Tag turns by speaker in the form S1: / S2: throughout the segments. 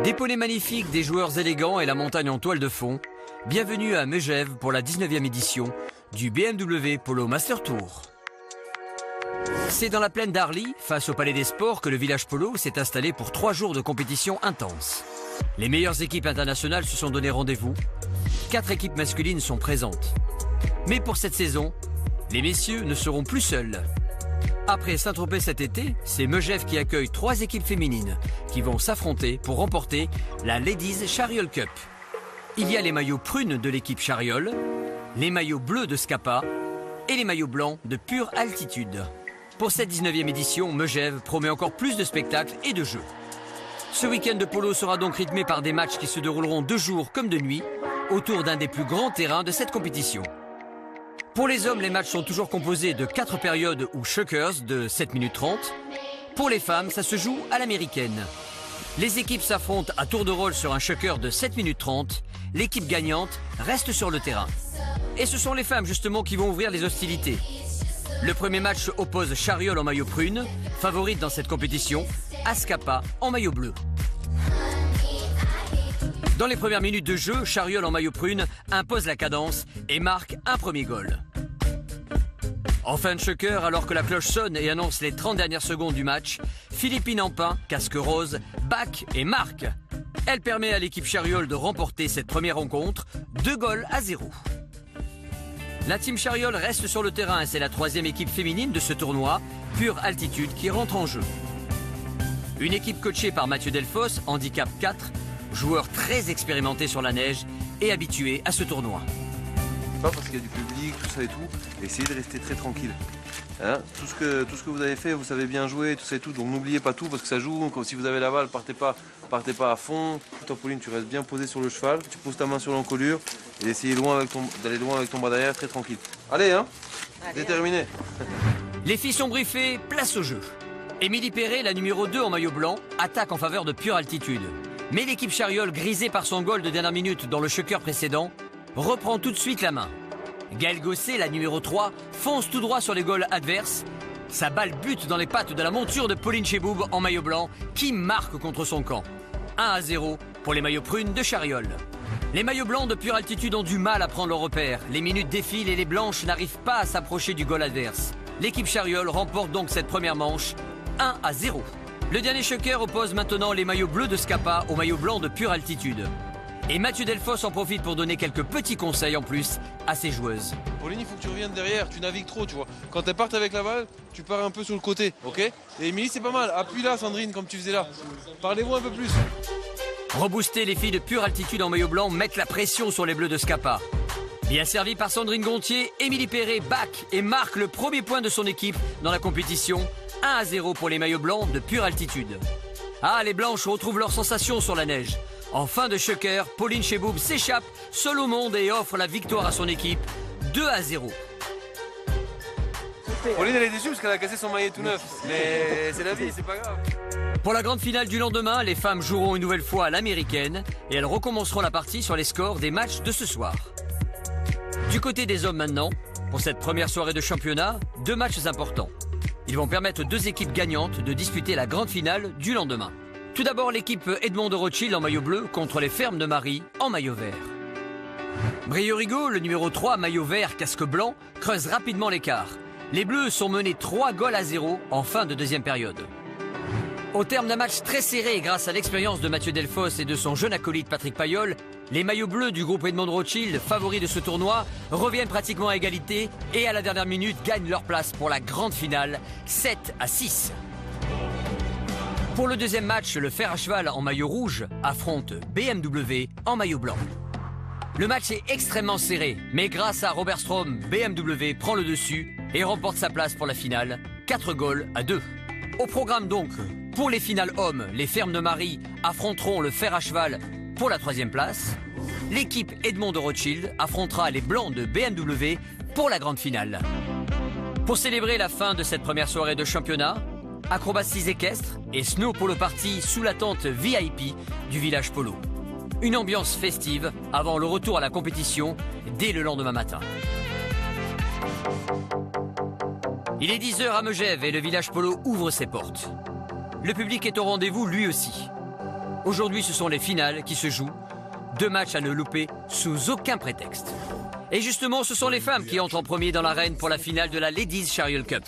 S1: Des poneys magnifiques, des joueurs élégants et la montagne en toile de fond. Bienvenue à Megève pour la 19e édition du BMW Polo Master Tour. C'est dans la plaine d'Arly, face au Palais des Sports, que le village polo s'est installé pour 3 jours de compétition intense. Les meilleures équipes internationales se sont donné rendez-vous. 4 équipes masculines sont présentes. Mais pour cette saison, les messieurs ne seront plus seuls. Après Saint-Tropez cet été, c'est Megève qui accueille 3 équipes féminines qui vont s'affronter pour remporter la Ladies Chariol Cup. Il y a les maillots prunes de l'équipe Chariol, les maillots bleus de Scapa et les maillots blancs de Pure Altitude. Pour cette 19e édition, Megève promet encore plus de spectacles et de jeux. Ce week-end de polo sera donc rythmé par des matchs qui se dérouleront de jour comme de nuit, autour d'un des plus grands terrains de cette compétition. Pour les hommes, les matchs sont toujours composés de 4 périodes ou shuckers de 7 minutes 30. Pour les femmes, ça se joue à l'américaine. Les équipes s'affrontent à tour de rôle sur un shucker de 7 minutes 30. L'équipe gagnante reste sur le terrain. Et ce sont les femmes justement qui vont ouvrir les hostilités. Le premier match oppose Chariol en maillot prune, favorite dans cette compétition, à Scapa en maillot bleu. Dans les premières minutes de jeu, Chariol en maillot prune impose la cadence et marque un premier goal. En fin de shucker, alors que la cloche sonne et annonce les 30 dernières secondes du match, Philippine Ampin, casque rose, back et marque. Elle permet à l'équipe Chariol de remporter cette première rencontre, 2-0. La team Chariol reste sur le terrain et c'est la 3e équipe féminine de ce tournoi, Pure Altitude, qui rentre en jeu. Une équipe coachée par Mathieu Delfos, handicap 4, joueur très expérimenté sur la neige et habitué à ce tournoi.
S2: Pas parce qu'il y a du public, tout ça et tout, essayez de rester très tranquille. Hein, tout ce que vous avez fait, vous savez bien jouer, tout ça et tout, donc n'oubliez pas tout parce que ça joue. Si vous avez la balle, partez pas à fond. Toi Pauline, tu restes bien posé sur le cheval, tu poses ta main sur l'encolure et essayez d'aller loin avec ton bras derrière, très tranquille. Allez, hein, déterminé.
S1: Les filles sont briefées, place au jeu. Émilie Perret, la numéro 2 en maillot blanc, attaque en faveur de Pure Altitude. Mais l'équipe Chariol, grisée par son goal de dernière minute dans le shucker précédent, reprend tout de suite la main. Gaëlle Gosset, la numéro 3, fonce tout droit sur les goals adverses. Sa balle bute dans les pattes de la monture de Pauline Cheboub en maillot blanc, qui marque contre son camp. 1-0 pour les maillots prunes de Chariol. Les maillots blancs de Pure Altitude ont du mal à prendre leur repère. Les minutes défilent et les blanches n'arrivent pas à s'approcher du goal adverse. L'équipe Chariol remporte donc cette première manche, 1-0. Le dernier shucker oppose maintenant les maillots bleus de Scapa aux maillots blancs de Pure Altitude. Et Mathieu Delfos en profite pour donner quelques petits conseils en plus à ses joueuses.
S2: Pauline, il faut que tu reviennes derrière, tu navigues trop, tu vois. Quand elles partent avec la balle, tu pars un peu sur le côté, ok? Et Émilie, c'est pas mal, appuie là Sandrine, comme tu faisais là. Parlez-vous un peu plus.
S1: Reboosté, les filles de Pure Altitude en maillot blanc mettent la pression sur les bleus de Scapa. Bien servi par Sandrine Gontier, Émilie Perret back et marque le premier point de son équipe dans la compétition. 1-0 pour les maillots blancs de Pure Altitude. Ah, les blanches retrouvent leur sensation sur la neige. En fin de shucker, Pauline Cheboub s'échappe seule au monde et offre la victoire à son équipe, 2-0.
S2: Pauline, elle est déçue parce qu'elle a cassé son maillet tout neuf. Mais c'est la vie, c'est pas grave.
S1: Pour la grande finale du lendemain, les femmes joueront une nouvelle fois à l'américaine et elles recommenceront la partie sur les scores des matchs de ce soir. Du côté des hommes maintenant, pour cette première soirée de championnat, 2 matchs importants. Ils vont permettre aux 2 équipes gagnantes de disputer la grande finale du lendemain. Tout d'abord, l'équipe Edmond de Rothschild en maillot bleu contre les Fermes de Marie en maillot vert. Briot-Rigaud, le numéro 3 maillot vert casque blanc, creuse rapidement l'écart. Les Bleus sont menés 3-0 en fin de deuxième période. Au terme d'un match très serré grâce à l'expérience de Mathieu Delfos et de son jeune acolyte Patrick Payol, les maillots bleus du groupe Edmond de Rothschild, favoris de ce tournoi, reviennent pratiquement à égalité et à la dernière minute gagnent leur place pour la grande finale, 7-6. Pour le deuxième match, le fer à cheval en maillot rouge affronte BMW en maillot blanc. Le match est extrêmement serré, mais grâce à Robert Strom, BMW prend le dessus et remporte sa place pour la finale, 4-2. Au programme donc, pour les finales hommes, les Fermes de Marie affronteront le fer à cheval pour la 3e place. L'équipe Edmond de Rothschild affrontera les Blancs de BMW pour la grande finale. Pour célébrer la fin de cette première soirée de championnat, acrobaties équestres et snow polo party sous la tente VIP du village polo. Une ambiance festive avant le retour à la compétition dès le lendemain matin. Il est 10h à Megève et le village polo ouvre ses portes. Le public est au rendez-vous lui aussi. Aujourd'hui, ce sont les finales qui se jouent. 2 matchs à ne louper sous aucun prétexte. Et justement, ce sont les femmes qui entrent en premier dans l'arène pour la finale de la Ladies Chariot Cup.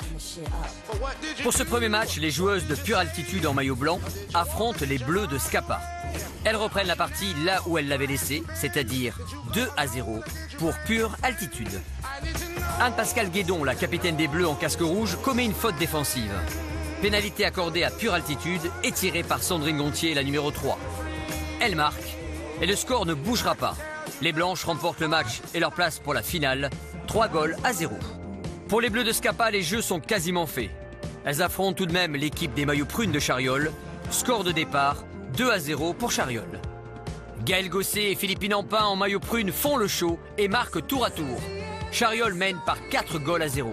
S1: Pour ce premier match, les joueuses de Pure Altitude en maillot blanc affrontent les Bleus de Scapa. Elles reprennent la partie là où elles l'avaient laissée, c'est-à-dire 2-0 pour Pure Altitude. Anne-Pascale Guédon, la capitaine des Bleus en casque rouge, commet une faute défensive. Pénalité accordée à Pure Altitude et tirée par Sandrine Gontier, la numéro 3. Elle marque et le score ne bougera pas. Les Blanches remportent le match et leur place pour la finale, 3-0. Pour les Bleus de Scapa, les jeux sont quasiment faits. Elles affrontent tout de même l'équipe des maillots prunes de Chariol. Score de départ, 2-0 pour Chariol. Gaël Gosset et Philippine Ampin en maillot prune font le show et marquent tour à tour. Chariol mène par 4-0.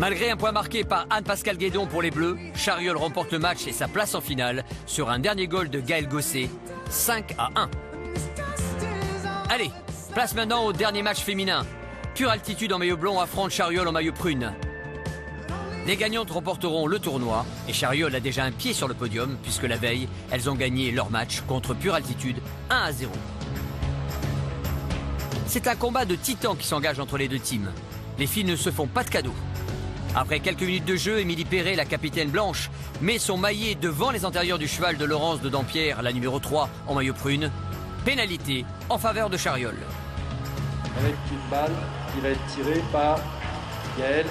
S1: Malgré un point marqué par Anne-Pascale Guédon pour les Bleus, Chariol remporte le match et sa place en finale sur un dernier goal de Gaël Gosset, 5-1. Allez, place maintenant au dernier match féminin. Pure Altitude en maillot blanc affronte Chariol en maillot prune. Les gagnantes remporteront le tournoi et Chariol a déjà un pied sur le podium puisque la veille, elles ont gagné leur match contre Pure Altitude 1-0. C'est un combat de titans qui s'engage entre les deux teams. Les filles ne se font pas de cadeaux. Après quelques minutes de jeu, Émilie Perret, la capitaine blanche, met son maillet devant les antérieurs du cheval de Laurence de Dampierre, la numéro 3 en maillot prune. Pénalité en faveur de Chariol.
S3: Avec une balle qui va être tirée par Gaël.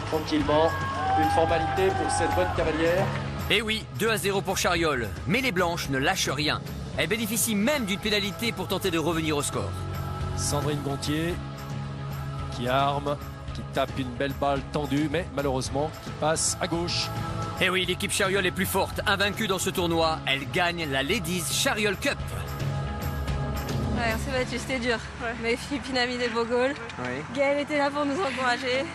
S3: Tranquillement, une formalité pour cette bonne cavalière.
S1: Et oui, 2-0 pour Chariol. Mais les Blanches ne lâchent rien. Elles bénéficient même d'une pénalité pour tenter de revenir au score.
S3: Sandrine Gontier qui arme, qui tape une belle balle tendue, mais malheureusement qui passe à gauche.
S1: Et oui, l'équipe Chariol est plus forte. Invaincue dans ce tournoi, elle gagne la Ladies Chariol Cup.
S4: Ouais, on s'est battu, c'était dur. Ouais. Mais Philippine a mis des beaux goals.
S5: Oui.
S4: Gaël était là pour nous encourager.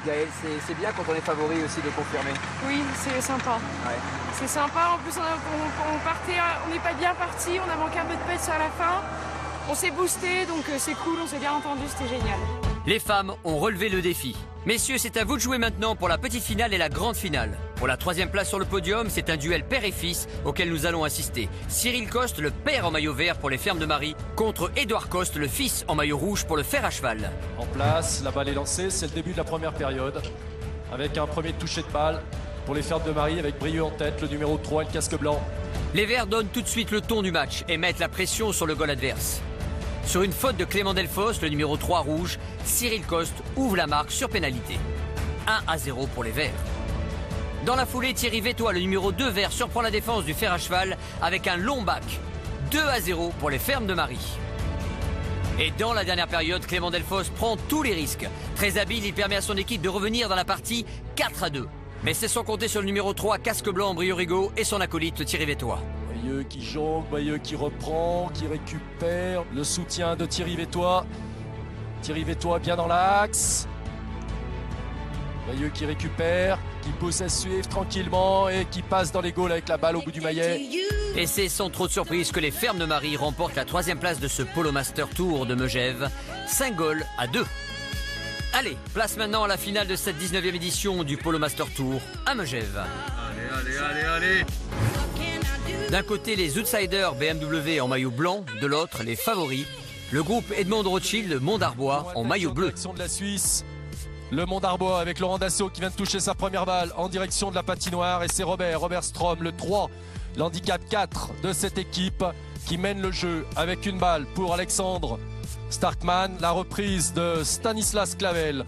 S5: Gaël, c'est bien quand on est favori aussi de confirmer.
S6: Oui, c'est sympa.
S5: Ouais.
S6: C'est sympa. En plus, on n'est pas bien parti. On a manqué un peu de pêche à la fin. On s'est boosté, donc c'est cool. On s'est bien entendu, c'était génial.
S1: Les femmes ont relevé le défi. Messieurs, c'est à vous de jouer maintenant pour la petite finale et la grande finale. Pour la 3e place sur le podium, c'est un duel père et fils auquel nous allons assister. Cyril Coste, le père en maillot vert pour les Fermes de Marie, contre Édouard Coste, le fils en maillot rouge pour le fer à cheval.
S3: En place, la balle est lancée, c'est le début de la première période. Avec un premier toucher de balle pour les Fermes de Marie avec Brieux en tête, le numéro 3 et le casque blanc.
S1: Les Verts donnent tout de suite le ton du match et mettent la pression sur le goal adverse. Sur une faute de Clément Delfos, le numéro 3 rouge, Cyril Coste ouvre la marque sur pénalité. 1-0 pour les Verts. Dans la foulée, Thierry Vétois, le numéro 2 vert, surprend la défense du fer à cheval avec un long back. 2-0 pour les Fermes de Marie. Et dans la dernière période, Clément Delfos prend tous les risques. Très habile, il permet à son équipe de revenir dans la partie 4-2. Mais c'est sans compter sur le numéro 3, casque blanc, Brieux Rigaud, et son acolyte Thierry Vétois.
S3: Bayeux qui jongle, Bayeux qui reprend, qui récupère. Le soutien de Thierry Vétois. Thierry Vétois bien dans l'axe. Bayeux qui récupère, qui pousse à suivre tranquillement et qui passe dans les goals avec la balle au bout du maillet.
S1: Et c'est sans trop de surprise que les Fermes de Marie remportent la 3e place de ce Polo Master Tour de Megève. 5-2. Allez, place maintenant à la finale de cette 19e édition du Polo Master Tour à Megève. Allez. D'un côté, les outsiders BMW en maillot blanc, de l'autre, les favoris. Le groupe Edmond Rothschild Mont d'Arbois en maillot bleu.
S3: De la Suisse, le Mont d'Arbois avec Laurent Dassault qui vient de toucher sa première balle en direction de la patinoire. Et c'est Robert Strom, le 3, l'handicap 4 de cette équipe qui mène le jeu avec une balle pour Alexandre Starkman. La reprise de Stanislas Clavel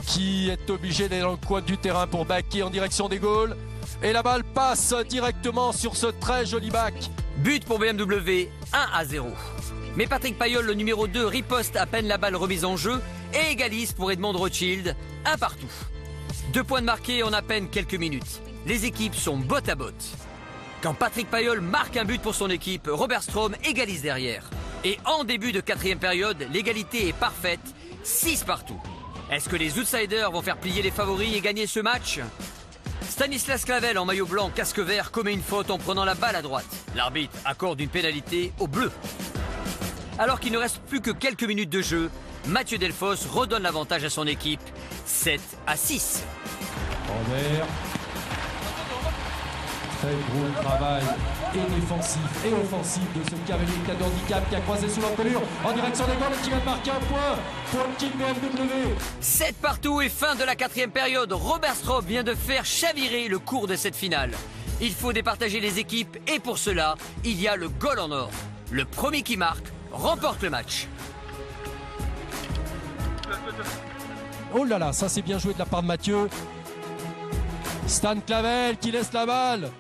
S3: qui est obligé d'aller dans le coin du terrain pour backer en direction des goals. Et la balle passe directement sur ce très joli back.
S1: But pour BMW, 1-0. Mais Patrick Payol, le numéro 2, riposte à peine la balle remise en jeu et égalise pour Edmond Rothschild, 1-1. 2 points de marqués en à peine quelques minutes. Les équipes sont botte à botte. Quand Patrick Payol marque un but pour son équipe, Robert Strom égalise derrière. Et en début de 4e période, l'égalité est parfaite, 6-6. Est-ce que les outsiders vont faire plier les favoris et gagner ce match ? Stanislas Clavel en maillot blanc, casque vert, commet une faute en prenant la balle à droite. L'arbitre accorde une pénalité aux Bleus. Alors qu'il ne reste plus que quelques minutes de jeu, Mathieu Delfos redonne l'avantage à son équipe, 7-6.
S3: Robert. Très gros travail et défensif et offensif de ce cavalier de handicap qui a croisé sous l'encolure en direction des goals et qui va marquer un point pour l'équipe BMW.
S1: 7 partout et fin de la 4e période. Robert Stroop vient de faire chavirer le cours de cette finale. Il faut départager les équipes et pour cela, il y a le goal en or. Le premier qui marque remporte le match.
S3: Oh là là, ça c'est bien joué de la part de Mathieu. Stan Clavel qui laisse la balle.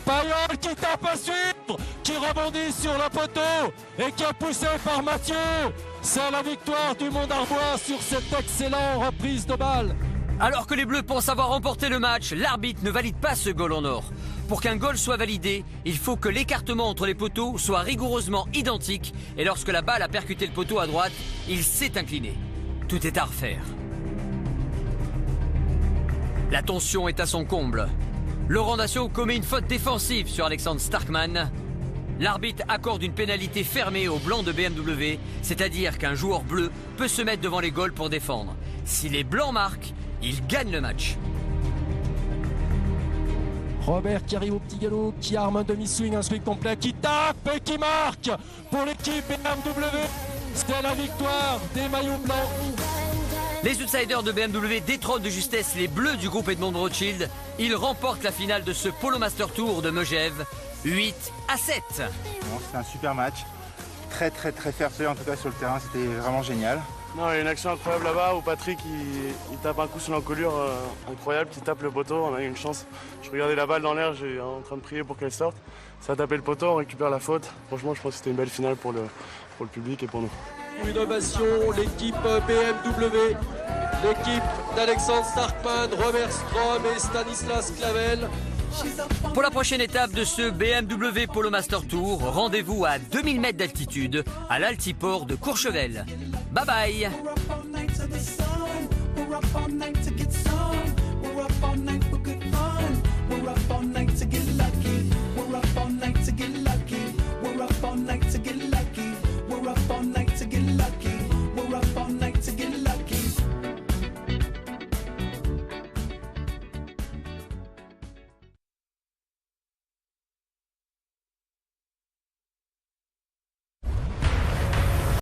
S3: Payol qui tape à suivre, qui rebondit sur le poteau et qui est poussé par Mathieu. C'est la victoire du Mont d'Arbois sur cette excellente reprise de balle.
S1: Alors que les Bleus pensent avoir remporté le match, l'arbitre ne valide pas ce goal en or. Pour qu'un goal soit validé, il faut que l'écartement entre les poteaux soit rigoureusement identique et lorsque la balle a percuté le poteau à droite, il s'est incliné. Tout est à refaire. La tension est à son comble. Laurent Daciot commet une faute défensive sur Alexander Starkman. L'arbitre accorde une pénalité fermée aux blancs de BMW, c'est-à-dire qu'un joueur bleu peut se mettre devant les goals pour défendre. Si les blancs marquent, ils gagnent le match.
S3: Robert qui arrive au petit galop, qui arme un demi-swing, un swing complet, qui tape et qui marque pour l'équipe BMW. C'est la victoire des maillots blancs.
S1: Les outsiders de BMW détrônent de justesse les bleus du groupe Edmond Rothschild. Ils remportent la finale de ce Polo Master Tour de Megève, 8-7.
S7: C'était un super match, très fair play en tout cas sur le terrain, c'était vraiment génial.
S8: Non, il y a une action incroyable là-bas où Patrick il tape un coup sur l'encolure incroyable, qui tape le poteau, on a eu une chance. Je regardais la balle dans l'air, j'étais en train de prier pour qu'elle sorte. Ça a tapé le poteau, on récupère la faute. Franchement, je pense que c'était une belle finale pour le public et pour nous.
S3: Une ovation, l'équipe BMW, l'équipe d'Alexander Starkman, Robert Stroop et Stanislas Clavel.
S1: Pour la prochaine étape de ce BMW Polo Master Tour, rendez-vous à 2000 mètres d'altitude à l'altiport de Courchevel. Bye bye.